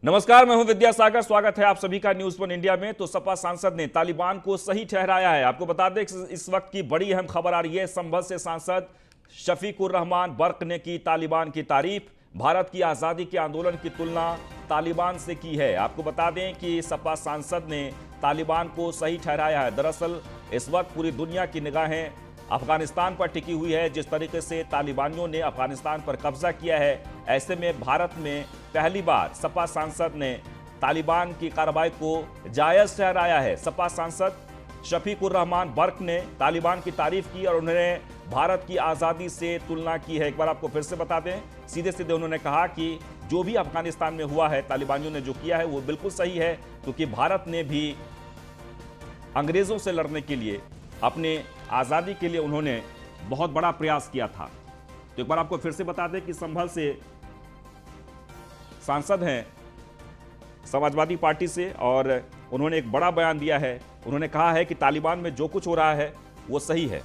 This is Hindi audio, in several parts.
नमस्कार, मैं हूं विद्यासागर। स्वागत है आप सभी का न्यूज वन इंडिया में। तो सपा सांसद ने तालिबान को सही ठहराया है। आपको बता दें इस वक्त की बड़ी अहम खबर आ रही है। संभल से सांसद शफीकुर रहमान बर्क ने की तालिबान की तारीफ। भारत की आजादी के आंदोलन की तुलना तालिबान से की है। आपको बता दें कि सपा सांसद ने तालिबान को सही ठहराया है। दरअसल इस वक्त पूरी दुनिया की निगाहें अफगानिस्तान पर टिकी हुई है। जिस तरीके से तालिबानियों ने अफगानिस्तान पर कब्जा किया है, ऐसे में भारत में पहली बार सपा सांसद ने तालिबान की कार्रवाई को जायज ठहराया है। सपा सांसद शफीकुर रहमान बर्क ने तालिबान की तारीफ की और उन्होंने भारत की आज़ादी से तुलना की है। एक बार आपको फिर से बता दें, सीधे सीधे उन्होंने कहा कि जो भी अफगानिस्तान में हुआ है, तालिबानियों ने जो किया है वो बिल्कुल सही है, क्योंकि भारत ने भी अंग्रेजों से लड़ने के लिए, अपने आज़ादी के लिए उन्होंने बहुत बड़ा प्रयास किया था। तो एक बार आपको फिर से बता दें कि संभल से सांसद हैं समाजवादी पार्टी से और उन्होंने एक बड़ा बयान दिया है। उन्होंने कहा है कि तालिबान में जो कुछ हो रहा है वो सही है।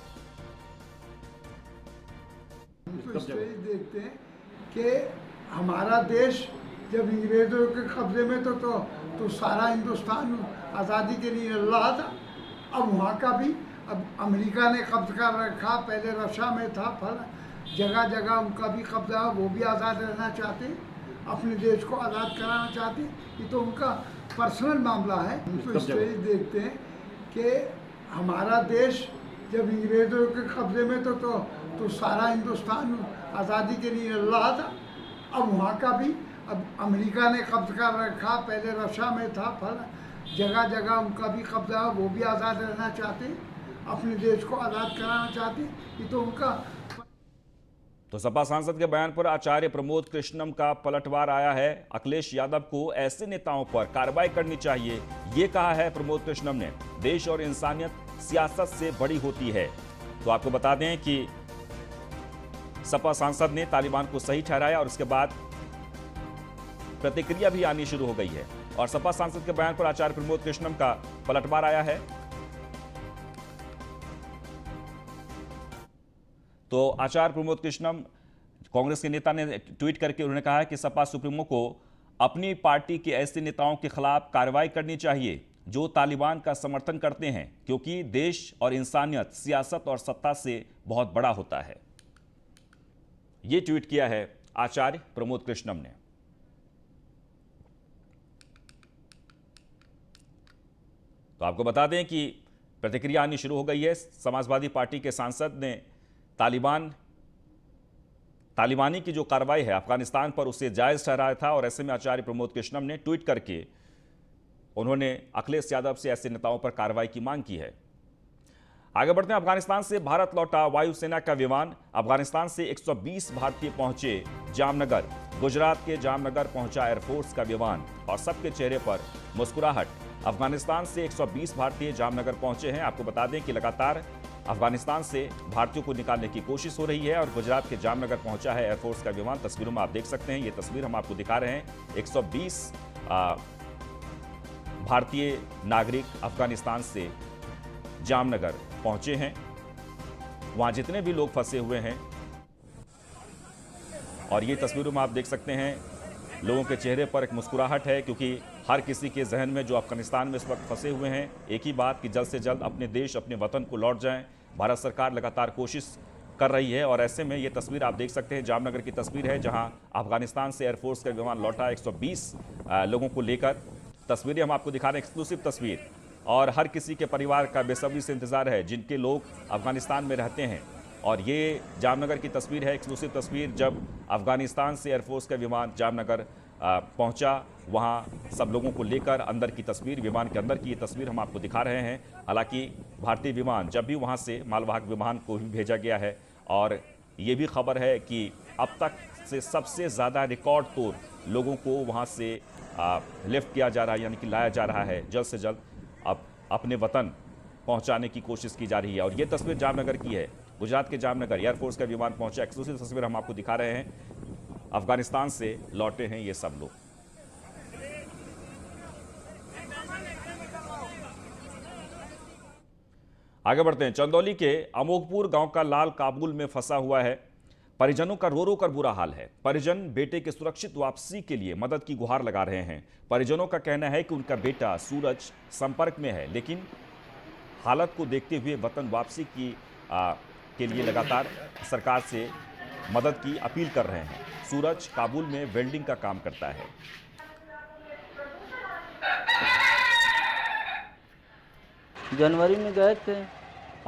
तो इस तरह देखते हैं कि हमारा देश जब अंग्रेजों के कब्जे में तो सारा हिंदुस्तान आज़ादी के लिए लड़ रहा था। अब वहाँ का भी, अब अमेरिका ने कब्जा कर रखा, पहले रशिया में था, फल जगह जगह उनका भी कब्जा, वो भी आज़ाद रहना चाहते हैं, अपने देश को आज़ाद कराना चाहते हैं। ये तो उनका पर्सनल मामला है। हम तो इस तरह देखते हैं कि हमारा देश जब अंग्रेजों के कब्जे में तो सारा हिंदुस्तान आज़ादी के लिए लड़ रहा था। अब वहाँ का भी, अब अमेरिका ने कब्जा कर रखा, पहले रशिया में था, फल जगह जगह उनका भी कब्जा, वो भी आज़ाद रहना चाहते हैं, अपने देश को आज़ाद कराना चाहते हैं। ये तो उनका। तो सपा सांसद के बयान पर आचार्य प्रमोद कृष्णम का पलटवार आया है। अखिलेश यादव को ऐसे नेताओं पर कार्रवाई करनी चाहिए, ये कहा है प्रमोद कृष्णम ने। देश और इंसानियत सियासत से बड़ी होती है। तो आपको बता दें कि सपा सांसद ने तालिबान को सही ठहराया और उसके बाद प्रतिक्रिया भी आनी शुरू हो गई है। और सपा सांसद के बयान पर आचार्य प्रमोद कृष्णम का पलटवार आया है। तो आचार्य प्रमोद कृष्णम, कांग्रेस के नेता, ने ट्वीट करके उन्होंने कहा है कि सपा सुप्रीमो को अपनी पार्टी के ऐसे नेताओं के खिलाफ कार्रवाई करनी चाहिए जो तालिबान का समर्थन करते हैं, क्योंकि देश और इंसानियत सियासत और सत्ता से बहुत बड़ा होता है। यह ट्वीट किया है आचार्य प्रमोद कृष्णम ने। तो आपको बता दें कि प्रतिक्रिया आनी शुरू हो गई है। समाजवादी पार्टी के सांसद ने तालिबानी की जो कार्रवाई है अफगानिस्तान पर, उसे जायज ठहराया था और ऐसे में आचार्य प्रमोद कृष्णम ने ट्वीट करके उन्होंने अखिलेश यादव से ऐसे नेताओं पर कार्रवाई की मांग की है। आगे बढ़ते हैं। अफगानिस्तान से भारत लौटा वायुसेना का विमान। अफगानिस्तान से 120 भारतीय पहुंचे जामनगर। गुजरात के जामनगर पहुंचा एयरफोर्स का विमान और सबके चेहरे पर मुस्कुराहट। अफगानिस्तान से 120 भारतीय जामनगर पहुंचे हैं। आपको बता दें कि लगातार अफगानिस्तान से भारतीयों को निकालने की कोशिश हो रही है और गुजरात के जामनगर पहुंचा है एयरफोर्स का विमान। तस्वीरों में आप देख सकते हैं, ये तस्वीर हम आपको दिखा रहे हैं। 120 भारतीय नागरिक अफगानिस्तान से जामनगर पहुंचे हैं। वहां जितने भी लोग फंसे हुए हैं, और ये तस्वीरों में आप देख सकते हैं, लोगों के चेहरे पर एक मुस्कुराहट है, क्योंकि हर किसी के जहन में जो अफगानिस्तान में इस वक्त फंसे हुए हैं, एक ही बात कि जल्द से जल्द अपने देश, अपने वतन को लौट जाएं। भारत सरकार लगातार कोशिश कर रही है और ऐसे में ये तस्वीर आप देख सकते हैं, जामनगर की तस्वीर है, जहां अफगानिस्तान से एयरफोर्स का विमान लौटा 120 लोगों को लेकर। तस्वीरें हम आपको दिखा रहे हैं, एक्सक्लूसिव तस्वीर, और हर किसी के परिवार का बेसब्री से इंतजार है जिनके लोग अफगानिस्तान में रहते हैं। और ये जामनगर की तस्वीर है, एक्सक्लूसिव तस्वीर, जब अफगानिस्तान से एयरफोर्स का विमान जामनगर पहुंचा, वहां सब लोगों को लेकर अंदर की तस्वीर, विमान के अंदर की ये तस्वीर हम आपको दिखा रहे हैं। हालांकि भारतीय विमान, जब भी वहां से मालवाहक विमान को भी भेजा गया है, और ये भी खबर है कि अब तक से सबसे ज़्यादा रिकॉर्ड तोड़ लोगों को वहां से लिफ्ट किया जा रहा है, यानी कि लाया जा रहा है। जल्द से जल्द अब अपने वतन पहुंचाने की कोशिश की जा रही है। और ये तस्वीर जामनगर की है, गुजरात के जामनगर एयरफोर्स का विमान पहुंचा। एक्सक्लूसिव तस्वीर हम आपको दिखा रहे हैं। अफगानिस्तान से लौटे हैं ये सब लोग। आगे बढ़ते हैं। चंदौली के अमोघपुर गांव का लाल काबुल में फंसा हुआ है। परिजनों का रो रो कर बुरा हाल है। परिजन बेटे के सुरक्षित वापसी के लिए मदद की गुहार लगा रहे हैं। परिजनों का कहना है कि उनका बेटा सूरज संपर्क में है, लेकिन हालत को देखते हुए वतन वापसी के लिए लगातार सरकार से मदद की अपील कर रहे हैं। सूरज काबुल में वेल्डिंग का काम करता है। जनवरी में गए थे,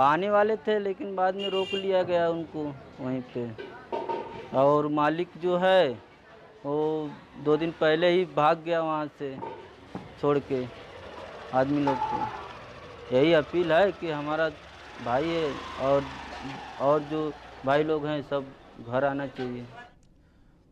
आने वाले थे, लेकिन बाद में रोक लिया गया उनको वहीं पे। और मालिक जो है वो 2 दिन पहले ही भाग गया वहाँ से छोड़ के आदमी लोग को। यही अपील है कि हमारा भाई है और जो भाई लोग हैं सब घर आना चाहिए।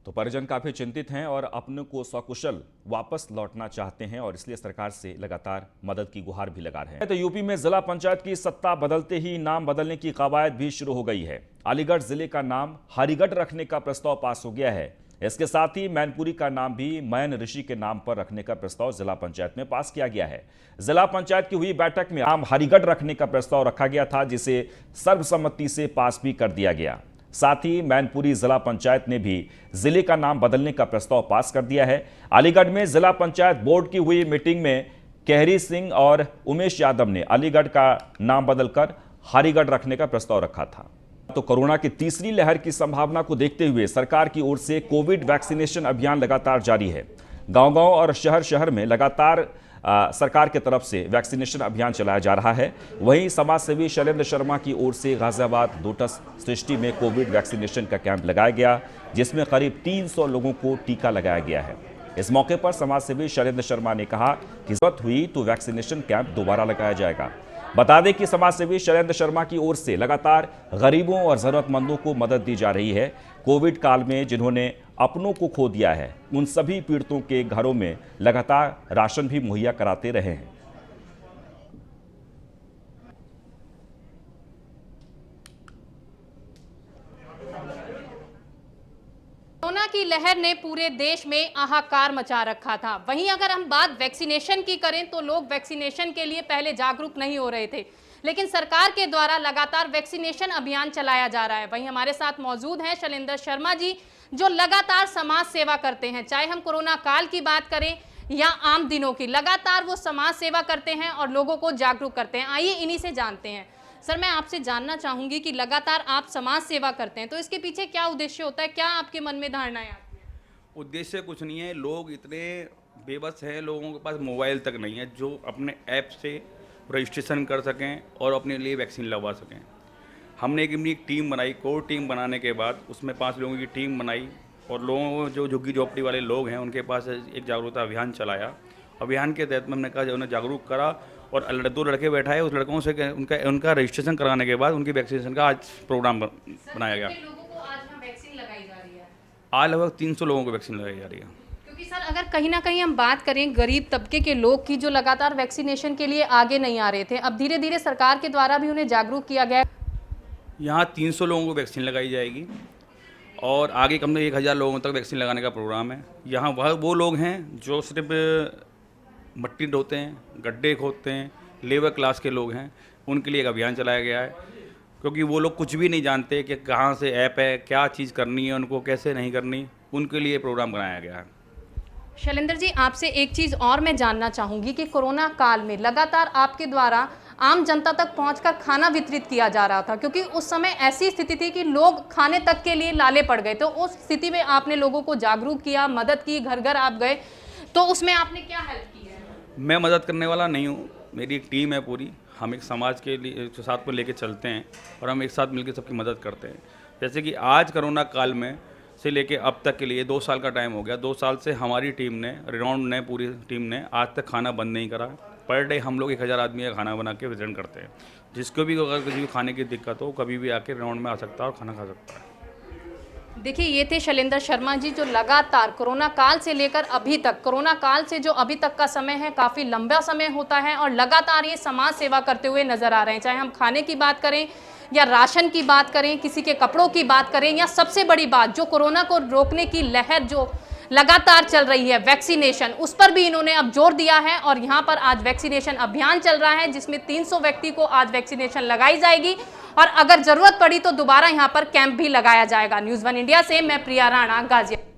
तो परिजन काफी चिंतित हैं और अपने को सकुशल वापस लौटना चाहते हैं और इसलिए सरकार से लगातार मदद की गुहार भी लगा रहे हैं। तो यूपी में जिला पंचायत की सत्ता बदलते ही नाम बदलने की कवायद भी शुरू हो गई है। अलीगढ़ जिले का नाम हरिगढ़ रखने का प्रस्ताव पास हो गया है। इसके साथ ही मैनपुरी का नाम भी मैन ऋषि के नाम पर रखने का प्रस्ताव जिला पंचायत में पास किया गया है। जिला पंचायत की हुई बैठक में नाम हरिगढ़ रखने का प्रस्ताव रखा गया था, जिसे सर्वसम्मति से पास भी कर दिया गया। साथ ही मैनपुरी जिला पंचायत ने भी जिले का नाम बदलने का प्रस्ताव पास कर दिया है। अलीगढ़ में जिला पंचायत बोर्ड की हुई मीटिंग में केहरी सिंह और उमेश यादव ने अलीगढ़ का नाम बदलकर हरिगढ़ रखने का प्रस्ताव रखा था। तो कोरोना की तीसरी लहर की संभावना को देखते हुए सरकार की ओर से कोविड वैक्सीनेशन अभियान लगातार जारी है। गांव-गांव और शहर-शहर में लगातार सरकार की तरफ से वैक्सीनेशन अभियान चलाया जा रहा है। वहीं समाजसेवी शैलेंद्र शर्मा की ओर से गाजियाबाद लोटस सृष्टि में कोविड वैक्सीनेशन का कैंप लगाया गया, जिसमें करीब 300 लोगों को टीका लगाया गया है। इस मौके पर समाजसेवी शैलेंद्र शर्मा ने कहा कि जरूरत हुई तो वैक्सीनेशन कैंप दोबारा लगाया जाएगा। बता दें कि समाजसेवी शैलेंद्र शर्मा की ओर से लगातार गरीबों और जरूरतमंदों को मदद दी जा रही है। कोविड काल में जिन्होंने अपनों को खो दिया है, उन सभी पीड़ितों के घरों में लगातार राशन भी मुहैया कराते रहे हैं। कोरोना की लहर ने पूरे देश में हाहाकार मचा रखा था। वहीं अगर हम बात वैक्सीनेशन की करें तो लोग वैक्सीनेशन के लिए पहले जागरूक नहीं हो रहे थे, लेकिन सरकार के द्वारा लगातार वैक्सीनेशन अभियान चलाया जा रहा है। वहीं हमारे साथ मौजूद हैं शैलेंद्र शर्मा जी, जो लगातार समाज सेवा करते हैं। चाहे हम कोरोना काल की बात करें या आम दिनों की, लगातार वो समाज सेवा करते हैं और लोगों को जागरूक करते हैं। आइए इन्हीं से जानते हैं। सर, मैं आपसे जानना चाहूंगी कि लगातार आप समाज सेवा करते हैं, तो इसके पीछे क्या उद्देश्य होता है? क्या आपके मन में धारणाएं आती हैं? उद्देश्य कुछ नहीं है। लोग इतने बेबस हैं, लोगों के पास मोबाइल तक नहीं है जो अपने ऐप से रजिस्ट्रेशन कर सकें और अपने लिए वैक्सीन लगवा सकें। हमने एक टीम बनाई। कोर टीम बनाने के बाद उसमें 5 लोगों की टीम बनाई और लोगों को जो झुग्गी झोपड़ी वाले लोग हैं उनके पास एक जागरूकता अभियान चलाया। अभियान के तहत में हमने कहा उन्हें जागरूक करा और 2 लड़के बैठाए। उस लड़कों से उनका रजिस्ट्रेशन कराने के बाद उनकी वैक्सीनेशन का आज प्रोग्राम बनाया गया। लोगों को आज यहाँ वैक्सीन लगाई जा रही है? आज लगभग 300 लोगों को वैक्सीन लगाई जा रही है। क्योंकि सर, अगर कहीं ना कहीं हम बात करें गरीब तबके के लोग की, जो लगातार वैक्सीनेशन के लिए आगे नहीं आ रहे थे, अब धीरे धीरे सरकार के द्वारा भी उन्हें जागरूक किया गया। यहाँ 300 लोगों को वैक्सीन लगाई जाएगी और आगे कम से 1000 लोगों तक वैक्सीन लगाने का प्रोग्राम है। यहाँ वो लोग हैं जो सिर्फ मट्टी ढोते हैं, गड्ढे खोदते हैं, लेबर क्लास के लोग हैं, उनके लिए एक अभियान चलाया गया है। क्योंकि वो लोग कुछ भी नहीं जानते कि कहाँ से ऐप है, क्या चीज़ करनी है, उनको कैसे नहीं करनी, उनके लिए प्रोग्राम बनाया गया है। शैलेंद्र जी, आपसे एक चीज़ और मैं जानना चाहूँगी कि कोरोना काल में लगातार आपके द्वारा आम जनता तक पहुंचकर खाना वितरित किया जा रहा था, क्योंकि उस समय ऐसी स्थिति थी कि लोग खाने तक के लिए लाले पड़ गए। तो उस स्थिति में आपने लोगों को जागरूक किया, मदद की, घर घर आप गए, तो उसमें आपने क्या हेल्प की है? मैं मदद करने वाला नहीं हूँ, मेरी एक टीम है पूरी। हम एक समाज के लिए साथ में लेके चलते हैं और हम एक साथ मिलकर सबकी मदद करते हैं। जैसे कि आज कोरोना काल में से लेके अब तक के लिए 2 साल का टाइम हो गया। 2 साल से हमारी टीम ने, रिनाउंड ने, पूरी टीम ने आज तक खाना बंद नहीं करा। पर डे हम लोग 1000 आदमी का खाना बना के वितरण करते हैं। जिसको भी अगर किसी को खाने की दिक्कत हो, कभी भी आके रिनाउंड में आ सकता है और खाना खा सकता है। देखिए, ये थे शैलेंद्र शर्मा जी, जो लगातार कोरोना काल से लेकर अभी तक, कोरोना काल से जो अभी तक का समय है काफ़ी लंबा समय होता है और लगातार ये समाज सेवा करते हुए नजर आ रहे हैं। चाहे हम खाने की बात करें या राशन की बात करें, किसी के कपड़ों की बात करें, या सबसे बड़ी बात जो कोरोना को रोकने की लहर जो लगातार चल रही है, वैक्सीनेशन, उस पर भी इन्होंने अब जोर दिया है। और यहाँ पर आज वैक्सीनेशन अभियान चल रहा है जिसमें 300 व्यक्ति को आज वैक्सीनेशन लगाई जाएगी और अगर जरूरत पड़ी तो दोबारा यहाँ पर कैंप भी लगाया जाएगा। न्यूज़ 1 इंडिया से मैं प्रिया राणा, गाजियाबाद।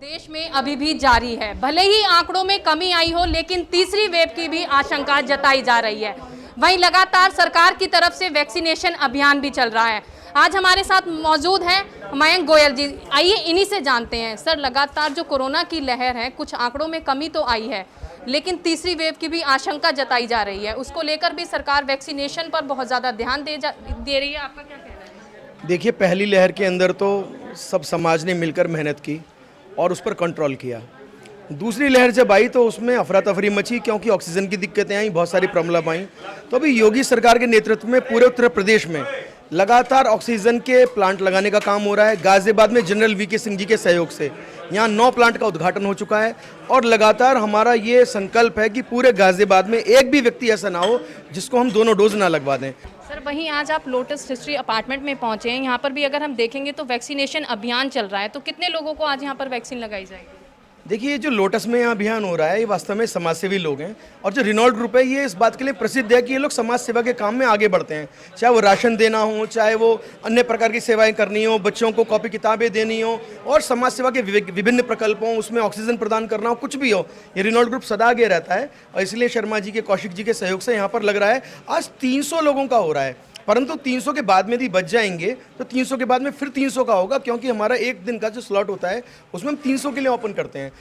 देश में अभी भी जारी है, भले ही आंकड़ों में कमी आई हो, लेकिन तीसरी वेव की भी आशंका जताई जा रही है। वहीं लगातार सरकार की तरफ से वैक्सीनेशन अभियान भी चल रहा है। आज हमारे साथ मौजूद हैं मयंक गोयल जी। आइए इन्हीं से जानते हैं। सर, लगातार जो कोरोना की लहर है, कुछ आंकड़ों में कमी तो आई है, लेकिन तीसरी वेव की भी आशंका जताई जा रही है। उसको लेकर भी सरकार वैक्सीनेशन पर बहुत ज़्यादा ध्यान दे रही है। आपका क्या कहना है? देखिए, पहली लहर के अंदर तो सब समाज ने मिलकर मेहनत की और उस पर कंट्रोल किया। दूसरी लहर जब आई तो उसमें अफरा तफरी मची, क्योंकि ऑक्सीजन की दिक्कतें आई, बहुत सारी प्रॉब्लम आई। तो अभी योगी सरकार के नेतृत्व में पूरे उत्तर प्रदेश में लगातार ऑक्सीजन के प्लांट लगाने का काम हो रहा है। गाजियाबाद में जनरल वीके सिंह जी के सहयोग से यहाँ 9 प्लांट का उद्घाटन हो चुका है और लगातार हमारा ये संकल्प है कि पूरे गाजियाबाद में एक भी व्यक्ति ऐसा ना हो जिसको हम दोनों डोज ना लगवा दें। सर, वहीं आज आप लोटस हिस्ट्री अपार्टमेंट में पहुंचे हैं। यहाँ पर भी अगर हम देखेंगे तो वैक्सीनेशन अभियान चल रहा है, तो कितने लोगों को आज यहाँ पर वैक्सीन लगाई जाएगी? देखिए, जो लोटस में यहाँ अभियान हो रहा है, ये वास्तव में समाजसेवी लोग हैं और जो रिनॉल्ड ग्रुप है, ये इस बात के लिए प्रसिद्ध है कि ये लोग समाज सेवा के काम में आगे बढ़ते हैं। चाहे वो राशन देना हो, चाहे वो अन्य प्रकार की सेवाएं करनी हो, बच्चों को कॉपी किताबें देनी हो और समाज सेवा के विभिन्न प्रकल्प हों, उसमें ऑक्सीजन प्रदान करना हो, कुछ भी हो, ये रिनॉल्ड ग्रुप सदा आगे रहता है। और इसलिए शर्मा जी के, कौशिक जी के सहयोग से यहाँ पर लग रहा है आज 300 लोगों का हो रहा है। परंतु 300 के बाद में भी बच जाएंगे तो 300 के बाद में फिर 300 का होगा, क्योंकि हमारा एक दिन का जो स्लॉट होता है उसमें हम 300 के लिए ओपन करते हैं।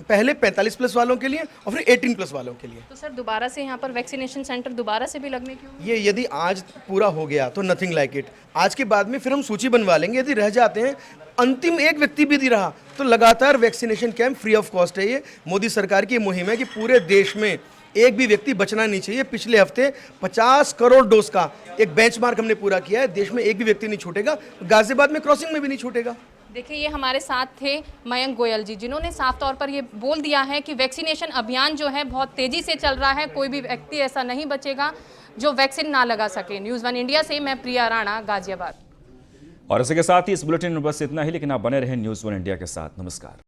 पहले 45 प्लस वालों के लिए और फिर 18 प्लस वालों के लिए। तो सर, दोबारा से यहाँ पर वैक्सीनेशन सेंटर दोबारा से भी लगने की ये यदि आज पूरा हो गया तो नथिंग लाइक इट। आज के बाद में फिर हम सूची बनवा लेंगे। यदि रह जाते हैं, अंतिम एक व्यक्ति भी रहा, तो लगातार vaccination camp free of cost है। ये मोदी सरकार की मुहिम है कि पूरे देश में एक भी व्यक्ति बचना नहीं चाहिए। पिछले हफ्ते 50 करोड़ डोज का एक बेंचमार्क हमने पूरा किया है। देश में एक भी व्यक्ति नहीं छूटेगा, गाजियाबाद में क्रॉसिंग में भी नहीं छूटेगा। देखिए, ये हमारे साथ थे मयंक गोयल जी, जिन्होंने साफ तौर पर ये बोल दिया है कि वैक्सीनेशन अभियान जो है बहुत तेजी से चल रहा है। कोई भी व्यक्ति ऐसा नहीं बचेगा जो वैक्सीन ना लगा सके। न्यूज़ 1 इंडिया से मैं प्रिया राणा, गाजियाबाद। और इसी के साथ ही इस बुलेटिन में बस इतना ही, लेकिन आप बने रहें न्यूज़ 1 इंडिया के साथ। नमस्कार।